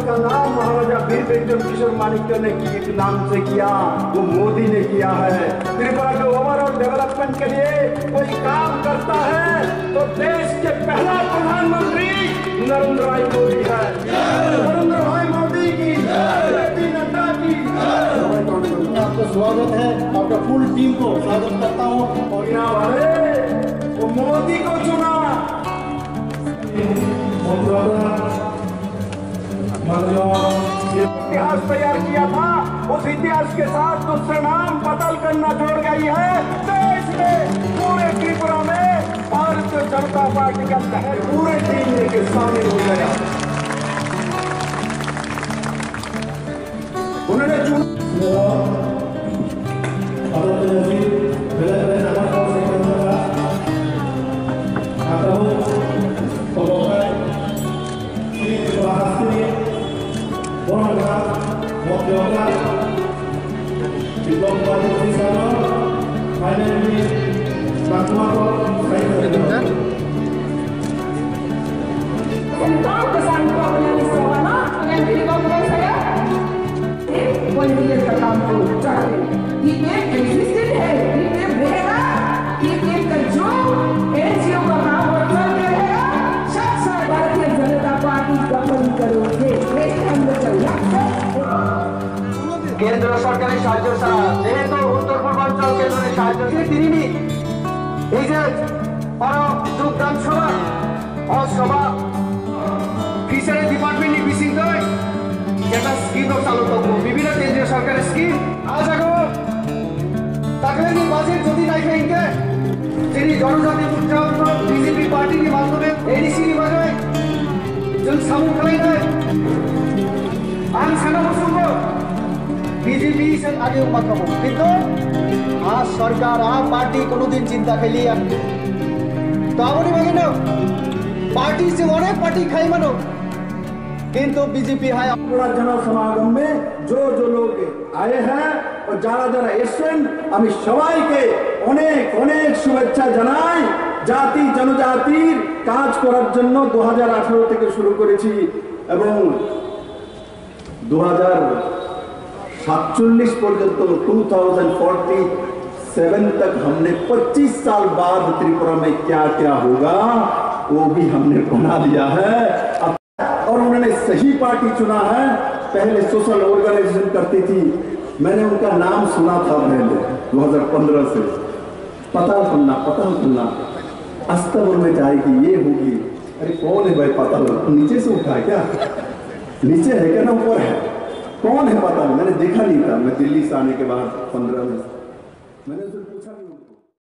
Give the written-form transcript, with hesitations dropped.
का नाम महाराजा वीर विक्रम किशोर मानिक्य ने एक नाम से किया, वो मोदी ने किया है। त्रिपुरा के ओवरऑल डेवलपमेंट के लिए कोई काम करता है तो देश के पहला प्रधानमंत्री नरेंद्र भाई मोदी है। नरेंद्र भाई मोदी की, नड्डा की। आपका स्वागत है, आपका फुल टीम को स्वागत करता हूँ। और यहाँ वाले वो मोदी को चुना। इतिहास तैयार किया था, उस इतिहास के साथ दूसरा नाम बदल करना जोड़ गई है। देश में पूरे त्रिपुरा में भारतीय जनता पार्टी का लहर पूरे टीम लेके शामिल हो गया। उन्होंने Tentang pesan kolonialis Savana yang dilakukan saya, kolonial tertentu चाहते, ये existed है, ये रहेगा, ये का जो एनजीओ का काम वर्तमान में रहेगा, शायद भारतीय जनता पार्टी गठन करोगे, ऐसे हम लोग चलेंगे। केंद्र सरकार साহায্য ছাড়া যেহেতু উত্তর পূর্বাঞ্চল কেন্দ্রের সাহায্য তিনি এই যে যোগদান সভা সভা ফিশারি ডিপার্টমেন্ট বিসিং করে যেটা স্কিম চালু করবো বিভিন্ন কেন্দ্রীয় সরকারের স্কিম আজ আগে তাকলে বাজেট যদি নাই খাইতে যিনি জনজাতি উন্নয়ন বিজেপি পার্টির মাধ্যমে এডিসি বাজায় जों सामु खालायनाय आं साना बसुंगो बीजेपी से आगे मात्रमो किंतु आ सरकार आ पार्टी कोनो दिन चिंता खेली तो आबनी मागिनो पार्टी से अनेक पार्टी खाई मानो किंतु बीजेपी है। पूरा जन समागम में जो लोग आए हैं और যারা যারা এসেছেন আমি সবাইকে অনেক অনেক শুভেচ্ছা জানাই। জাতি জনজাতির কাজ করার জন্য 2018 থেকে শুরু করেছি এবং 2047 पर्यंत 2047 तक हमने 25 साल बाद त्रिपुरा में क्या क्या होगा वो भी हमने बना लिया है। और उन्होंने सही पार्टी चुना है। पहले सोशल ऑर्गेनाइजेशन करती थी, मैंने उनका नाम सुना था पहले 2015 से। पता सुनना अस्तबल में जाएगी, ये होगी। अरे कौन है भाई पता लो, नीचे से उठा क्या? नीचे है क्या ना ऊपर है? कौन है पता? मैंने देखा नहीं था। मैं दिल्ली से आने के बाद 15 में मैंने